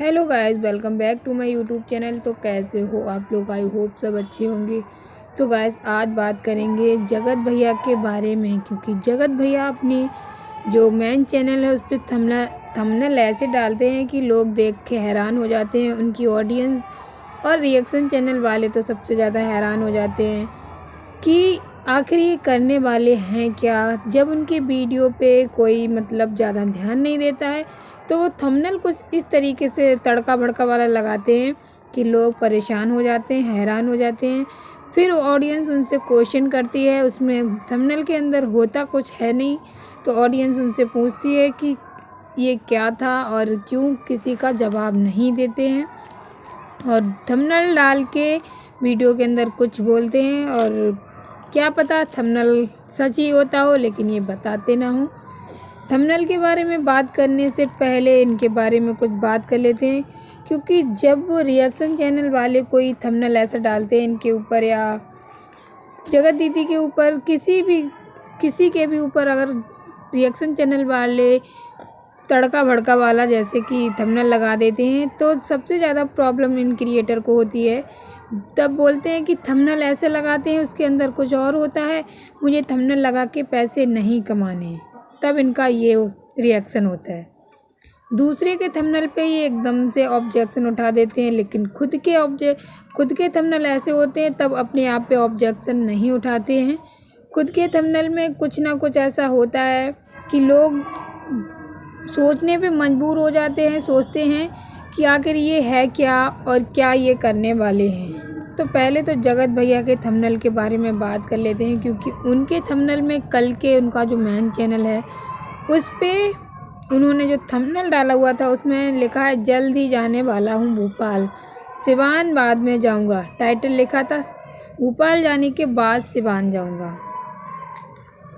Hello guys, welcome back to my YouTube channel. तो कैसे हो आप लोग? आई होप सब अच्छे होंगे। तो गाइस आज बात करेंगे जगत भैया के बारे में, क्योंकि जगत भैया अपनी जो मेन चैनल है उस पर थंबनेल ऐसे डालते हैं कि लोग देख के हैरान हो जाते हैं। उनकी ऑडियंस और रिएक्शन चैनल वाले तो सबसे ज़्यादा हैरान हो जाते हैं कि आखिर ये करने वाले हैं क्या। जब उनके वीडियो पे कोई ज़्यादा ध्यान नहीं देता है तो वो थंबनेल कुछ इस तरीके से तड़का भड़का वाला लगाते हैं कि लोग परेशान हो जाते हैं, हैरान हो जाते हैं। फिर ऑडियंस उनसे क्वेश्चन करती है, उसमें थंबनेल के अंदर होता कुछ है नहीं, तो ऑडियंस उनसे पूछती है कि ये क्या था और क्यों किसी का जवाब नहीं देते हैं। और थंबनेल डाल के वीडियो के अंदर कुछ बोलते हैं और क्या पता थंबनेल सच ही होता हो, लेकिन ये बताते ना हो। थंबनेल के बारे में बात करने से पहले इनके बारे में कुछ बात कर लेते हैं, क्योंकि जब रिएक्शन चैनल वाले कोई थंबनेल ऐसा डालते हैं इनके ऊपर या जगत दीदी के ऊपर, किसी के भी ऊपर, अगर रिएक्शन चैनल वाले तड़का भड़का वाला जैसे कि थंबनेल लगा देते हैं तो सबसे ज़्यादा प्रॉब्लम इन क्रिएटर को होती है। तब बोलते हैं कि थंबनेल ऐसे लगाते हैं उसके अंदर कुछ और होता है, मुझे थंबनेल लगा के पैसे नहीं कमाने हैं। तब इनका ये रिएक्शन होता है। दूसरे के थंबनेल पे ये एकदम से ऑब्जेक्शन उठा देते हैं, लेकिन खुद के थंबनेल ऐसे होते हैं तब अपने आप पे ऑब्जेक्शन नहीं उठाते हैं। खुद के थंबनेल में कुछ ना कुछ ऐसा होता है कि लोग सोचने पे मजबूर हो जाते हैं, सोचते हैं कि आखिर ये है क्या और क्या ये करने वाले हैं। तो पहले तो जगत भैया के थंबनेल के बारे में बात कर लेते हैं, क्योंकि उनके थंबनेल में कल के उनका जो मेन चैनल है उस पर उन्होंने जो थंबनेल डाला हुआ था उसमें लिखा है जल्द ही जाने वाला हूँ भोपाल, सिवान बाद में जाऊँगा। टाइटल लिखा था भोपाल जाने के बाद सिवान जाऊँगा।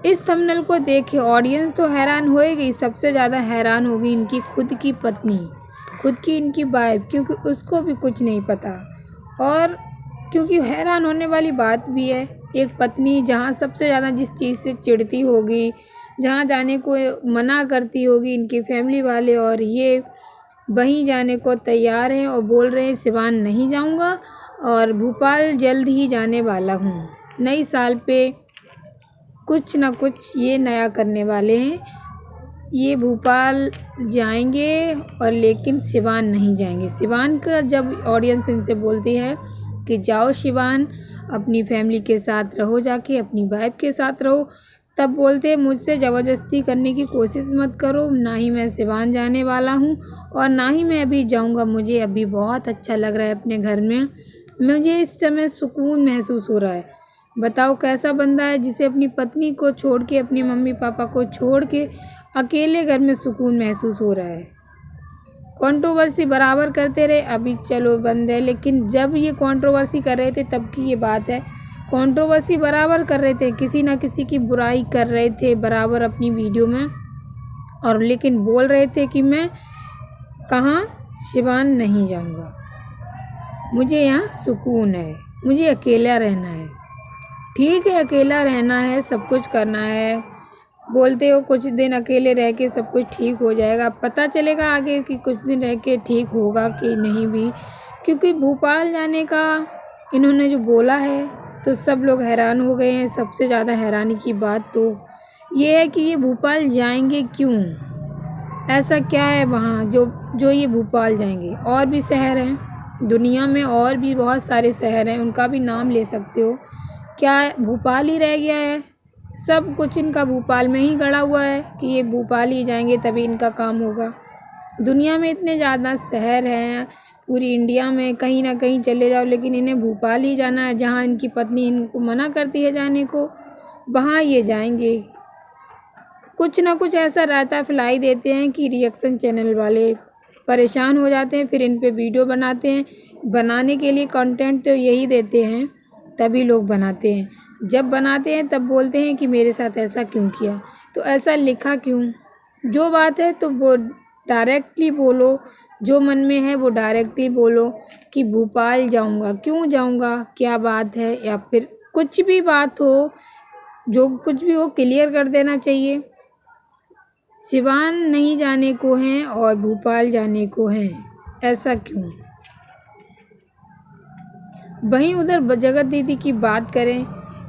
इस थंबनेल को देखे ऑडियंस तो हैरान होएगी, सबसे ज़्यादा हैरान होगी इनकी खुद की पत्नी, खुद की इनकी वाइफ, क्योंकि उसको भी कुछ नहीं पता। और क्योंकि हैरान होने वाली बात भी है, एक पत्नी जहाँ सबसे ज़्यादा जिस चीज़ से चिढ़ती होगी, जहाँ जाने को मना करती होगी इनकी फैमिली वाले, और ये वहीं जाने को तैयार हैं और बोल रहे हैं सिवान नहीं जाऊँगा और भोपाल जल्द ही जाने वाला हूँ। नई साल पे कुछ ना कुछ ये नया करने वाले हैं। ये भोपाल जाएंगे और लेकिन सिवान नहीं जाएंगे। सिवान का जब ऑडियंस इनसे बोलती है कि जाओ सिवान, अपनी फैमिली के साथ रहो, जाके अपनी वाइफ के साथ रहो, तब बोलते हैं मुझसे ज़बरदस्ती करने की कोशिश मत करो, ना ही मैं सिवान जाने वाला हूँ और ना ही मैं अभी जाऊँगा। मुझे अभी बहुत अच्छा लग रहा है अपने घर में, मुझे इस समय सुकून महसूस हो रहा है। बताओ कैसा बंदा है जिसे अपनी पत्नी को छोड़ के, अपनी मम्मी पापा को छोड़ के अकेले घर में सुकून महसूस हो रहा है। कंट्रोवर्सी बराबर करते रहे, अभी चलो बंद है, लेकिन जब ये कंट्रोवर्सी कर रहे थे तब की ये बात है। कंट्रोवर्सी बराबर कर रहे थे, किसी ना किसी की बुराई कर रहे थे बराबर अपनी वीडियो में, और लेकिन बोल रहे थे कि मैं कहाँ सिवान नहीं जाऊँगा, मुझे यहाँ सुकून है, मुझे अकेला रहना है। ठीक है, अकेला रहना है, सब कुछ करना है, बोलते हो कुछ दिन अकेले रह के सब कुछ ठीक हो जाएगा। पता चलेगा आगे कि कुछ दिन रह के ठीक होगा कि नहीं भी, क्योंकि भोपाल जाने का इन्होंने जो बोला है तो सब लोग हैरान हो गए हैं। सबसे ज़्यादा हैरानी की बात तो ये है कि ये भोपाल जाएंगे क्यों, ऐसा क्या है वहाँ जो ये भोपाल जाएंगे। और भी शहर हैं दुनिया में, और भी बहुत सारे शहर हैं, उनका भी नाम ले सकते हो। क्या भोपाल ही रह गया है? सब कुछ इनका भोपाल में ही गड़ा हुआ है कि ये भोपाल ही जाएंगे तभी इनका काम होगा। दुनिया में इतने ज़्यादा शहर हैं, पूरी इंडिया में कहीं ना कहीं चले जाओ, लेकिन इन्हें भोपाल ही जाना है। जहाँ इनकी पत्नी इनको मना करती है जाने को, वहाँ ये जाएंगे। कुछ ना कुछ ऐसा रायता फैलाई देते हैं कि रिएक्शन चैनल वाले परेशान हो जाते हैं, फिर इन पे वीडियो बनाते हैं। बनाने के लिए कंटेंट तो यही देते हैं, तभी लोग बनाते हैं। जब बनाते हैं तब बोलते हैं कि मेरे साथ ऐसा क्यों किया, तो ऐसा लिखा क्यों। जो बात है तो वो डायरेक्टली बोलो, जो मन में है वो डायरेक्टली बोलो कि भोपाल जाऊंगा, क्यों जाऊंगा, क्या बात है, या फिर कुछ भी बात हो, जो कुछ भी हो क्लियर कर देना चाहिए। सिवान नहीं जाने को हैं और भोपाल जाने को हैं। ऐसा क्यों? वहीं उधर जगत दीदी की बात करें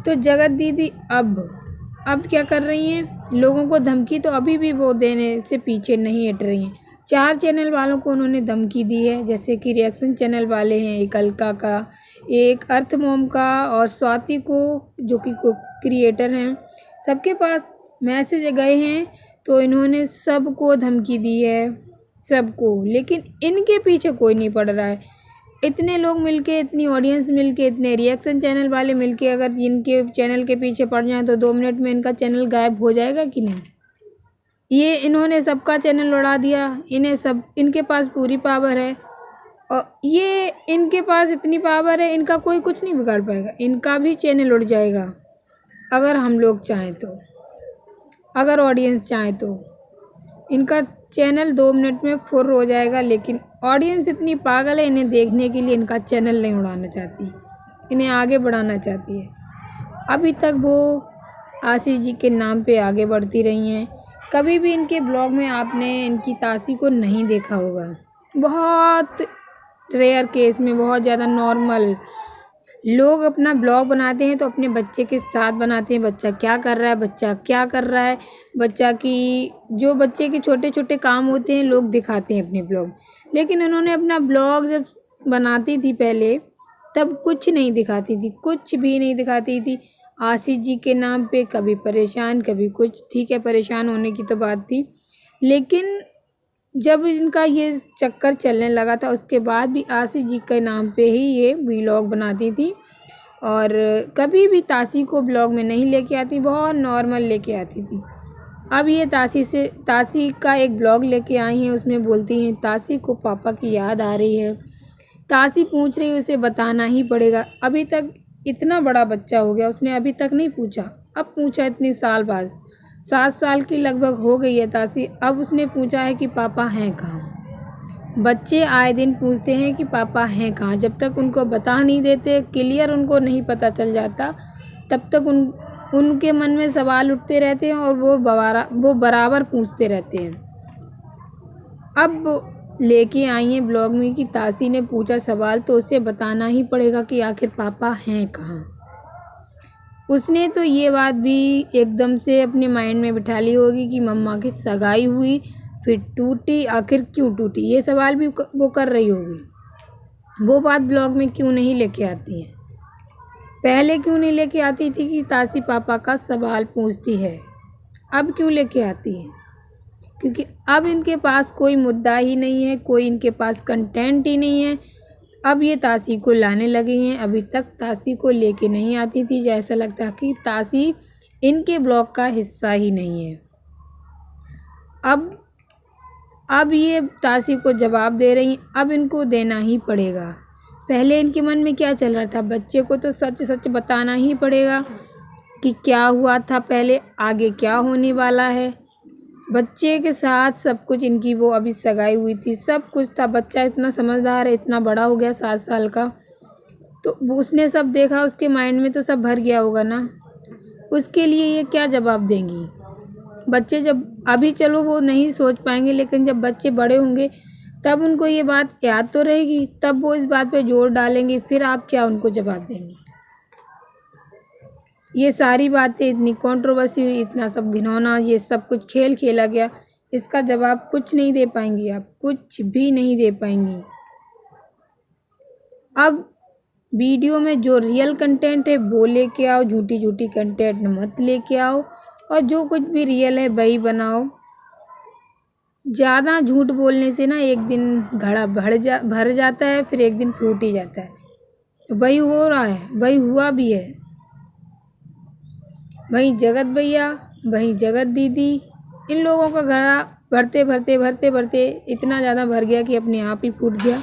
तो जगत दीदी अब क्या कर रही हैं, लोगों को धमकी तो अभी भी वो देने से पीछे नहीं हट रही हैं। 4 चैनल वालों को उन्होंने धमकी दी है, जैसे कि रिएक्शन चैनल वाले हैं, एक अलका का, एक अर्थ मोम का और स्वाति को जो कि क्रिएटर हैं, सबके पास मैसेज गए हैं। तो इन्होंने सबको धमकी दी है, सबको। लेकिन इनके पीछे कोई नहीं पड़ रहा है। इतने लोग मिलके, इतनी ऑडियंस मिलके, इतने रिएक्शन चैनल वाले मिलके अगर इनके चैनल के पीछे पड़ जाएं तो 2 मिनट में इनका चैनल गायब हो जाएगा कि नहीं? ये इन्होंने सबका चैनल उड़ा दिया। इनके पास पूरी पावर है और ये इनके पास इतनी पावर है, इनका कोई कुछ नहीं बिगाड़ पाएगा। इनका भी चैनल उड़ जाएगा अगर हम लोग चाहें तो, अगर ऑडियंस चाहे तो। इनका चैनल 2 मिनट में फुर हो जाएगा। लेकिन ऑडियंस इतनी पागल है, इन्हें देखने के लिए इनका चैनल नहीं उड़ाना चाहती, इन्हें आगे बढ़ाना चाहती है। अभी तक वो आशीष जी के नाम पे आगे बढ़ती रही हैं। कभी भी इनके ब्लॉग में आपने इनकी तासी को नहीं देखा होगा। बहुत रेयर केस में, बहुत ज़्यादा नॉर्मल लोग अपना ब्लॉग बनाते हैं तो अपने बच्चे के साथ बनाते हैं। बच्चा क्या कर रहा है, बच्चा क्या कर रहा है, बच्चा की जो बच्चे के छोटे छोटे काम होते हैं लोग दिखाते हैं अपने ब्लॉग। लेकिन उन्होंने अपना ब्लॉग जब बनाती थी पहले, तब कुछ नहीं दिखाती थी, कुछ भी नहीं दिखाती थी। आशीष जी के नाम पे कभी परेशान, कभी कुछ। ठीक है, परेशान होने की तो बात थी, लेकिन जब इनका ये चक्कर चलने लगा था उसके बाद भी आशीष जी के नाम पे ही ये व्लॉग बनाती थी और कभी भी तासी को ब्लॉग में नहीं लेके आती, बहुत नॉर्मल लेके आती थी। अब ये तासी का एक ब्लॉग लेके आई हैं, उसमें बोलती हैं तासी को पापा की याद आ रही है। तासी पूछ रही है, उसे बताना ही पड़ेगा। अभी तक इतना बड़ा बच्चा हो गया, उसने अभी तक नहीं पूछा, अब पूछा इतनी साल बाद। 7 साल की लगभग हो गई है तासी, अब उसने पूछा है कि पापा हैं कहाँ। बच्चे आए दिन पूछते हैं कि पापा हैं कहाँ। जब तक उनको बता नहीं देते, क्लियर उनको नहीं पता चल जाता, तब तक उनके मन में सवाल उठते रहते हैं और वो बराबर पूछते रहते हैं। अब लेके आई हैं ब्लॉग में कि तासी ने पूछा सवाल तो उसे बताना ही पड़ेगा कि आखिर पापा हैं कहाँ। उसने तो ये बात भी एकदम से अपने माइंड में बिठा ली होगी कि मम्मा की सगाई हुई फिर टूटी, आखिर क्यों टूटी, ये सवाल भी वो कर रही होगी। वो बात ब्लॉग में क्यों नहीं लेके आती है? पहले क्यों नहीं लेके आती थी कि तासी पापा का सवाल पूछती है, अब क्यों लेके आती है? क्योंकि अब इनके पास कोई मुद्दा ही नहीं है, कोई इनके पास कंटेंट ही नहीं है। अब ये तासी को लाने लगी हैं। अभी तक तासी को लेके नहीं आती थी, जैसा लगता है कि तासी इनके ब्लॉग का हिस्सा ही नहीं है। अब ये तासी को जवाब दे रही हैं, अब इनको देना ही पड़ेगा। पहले इनके मन में क्या चल रहा था, बच्चे को तो सच सच बताना ही पड़ेगा कि क्या हुआ था पहले, आगे क्या होने वाला है। बच्चे के साथ सब कुछ, इनकी वो अभी सगाई हुई थी, सब कुछ था। बच्चा इतना समझदार है, इतना बड़ा हो गया 7 साल का, तो उसने सब देखा, उसके माइंड में तो सब भर गया होगा ना। उसके लिए ये क्या जवाब देंगी? बच्चे जब अभी चलो वो नहीं सोच पाएंगे, लेकिन जब बच्चे बड़े होंगे तब उनको ये बात याद तो रहेगी, तब वो इस बात पे जोर डालेंगे, फिर आप क्या उनको जवाब देंगी? ये सारी बातें, इतनी कंट्रोवर्सी हुई, इतना सब घिनौना, ये सब कुछ खेल खेला गया, इसका जवाब कुछ नहीं दे पाएंगी आप, कुछ भी नहीं दे पाएंगी। अब वीडियो में जो रियल कंटेंट है वो लेके आओ, झूठी झूठी कंटेंट मत लेके आओ, और जो कुछ भी रियल है वही बनाओ। ज़्यादा झूठ बोलने से ना एक दिन घड़ा भर जाता है, फिर एक दिन फूट ही जाता है। वही हो रहा है, वही हुआ भी है। वहीं जगत भैया, वहीं जगत दीदी, इन लोगों का घड़ा भरते भरते भरते भरते इतना ज़्यादा भर गया कि अपने आप ही फूट गया।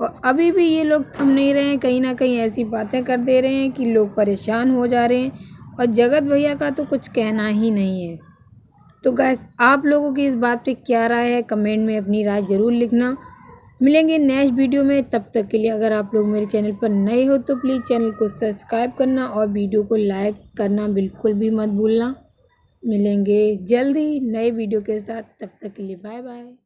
और अभी भी ये लोग थम नहीं रहे हैं, कहीं ना कहीं ऐसी बातें कर दे रहे हैं कि लोग परेशान हो जा रहे हैं। और जगत भैया का तो कुछ कहना ही नहीं है। तो गाइस, आप लोगों की इस बात पे क्या राय है, कमेंट में अपनी राय ज़रूर लिखना। मिलेंगे नेक्स्ट वीडियो में, तब तक के लिए अगर आप लोग मेरे चैनल पर नए हो तो प्लीज़ चैनल को सब्सक्राइब करना और वीडियो को लाइक करना बिल्कुल भी मत भूलना। मिलेंगे जल्द ही नए वीडियो के साथ, तब तक के लिए बाय बाय।